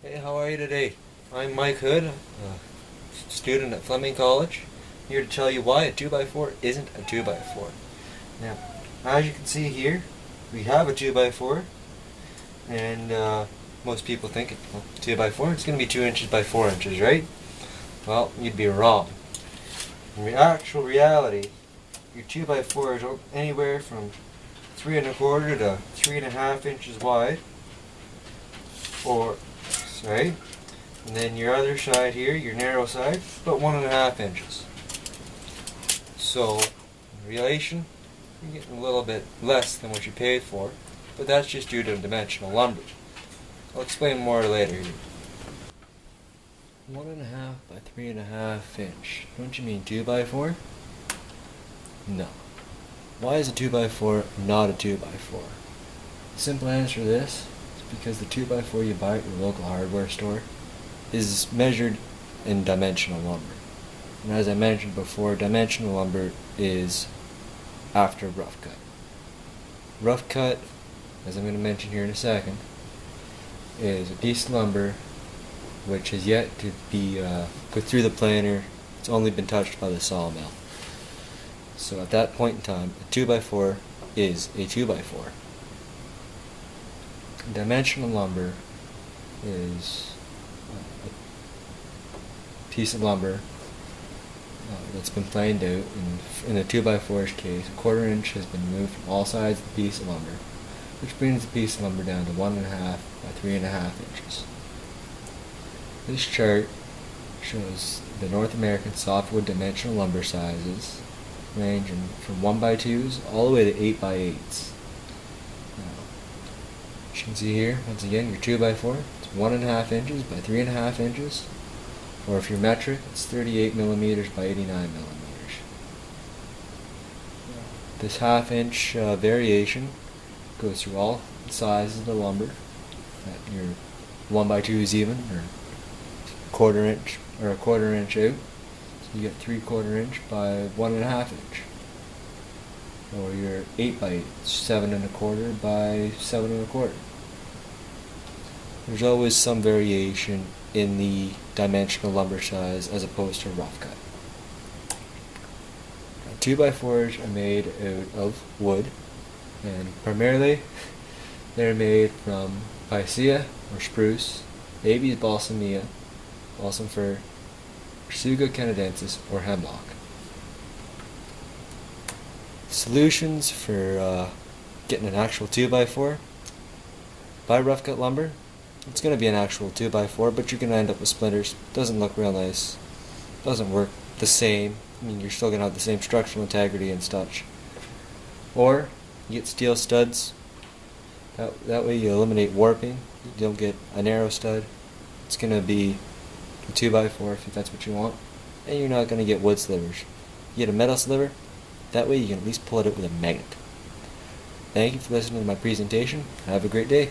Hey, how are you today? I'm Mike Hood, a student at Fleming College, here to tell you why a 2x4 isn't a 2x4. Now, as you can see here, we have a 2x4, and most people think 2x4, it's going to be 2 inches by 4 inches, right? Well, you'd be wrong. In actual reality, your 2x4 is anywhere from 3 1/4 to 3 1/2 inches wide, or right? And then your other side here, your narrow side, about 1 1/2 inches. So, in relation, you're getting a little bit less than what you paid for, but that's just due to dimensional lumber. I'll explain more later here. 1 1/2 by 3 1/2 inch. Don't you mean 2x4? No. Why is a 2x4 not a 2x4? The simple answer to this because the 2x4 you buy at your local hardware store is measured in dimensional lumber. And as I mentioned before, dimensional lumber is after rough cut. Rough cut, as I'm going to mention here in a second, is a piece of lumber which has yet to be put through the planer. It's only been touched by the sawmill. So at that point in time, a 2x4 is a 2x4. Dimensional lumber is a piece of lumber that's been planed out. In the 2x4's case, a 1/4 inch has been moved from all sides of the piece of lumber, which brings the piece of lumber down to 1 1/2 by 3 1/2 inches. This chart shows the North American softwood dimensional lumber sizes ranging from 1x2s all the way to 8x8s. As you can see here, once again, your 2x4, it's 1 1/2 inches by 3 1/2 inches, or if you're metric, it's 38 millimeters by 89 millimeters. This 1/2 inch variation goes through all sizes of the lumber, at your 1x2s even, or 1/4 inch, or a 1/4 inch out, so you get 3/4 inch by 1 1/2 inch. Or your 8x8, 7 1/4 by 7 1/4. There's always some variation in the dimensional lumber size as opposed to rough cut. 2x4s are made out of wood, and primarily they're made from picea or spruce, Abies balsamea, balsam fir, Suga canadensis, or hemlock. Solutions for getting an actual 2x4: buy rough cut lumber. It's going to be an actual 2x4, but you're going to end up with splinters. Doesn't look real nice. Doesn't work the same. I mean, you're still going to have the same structural integrity and such. Or you get steel studs. That way you eliminate warping. You don't get a narrow stud. It's going to be a 2x4 if that's what you want. And you're not going to get wood slivers. You get a metal sliver. That way you can at least pull it out with a magnet. Thank you for listening to my presentation. Have a great day.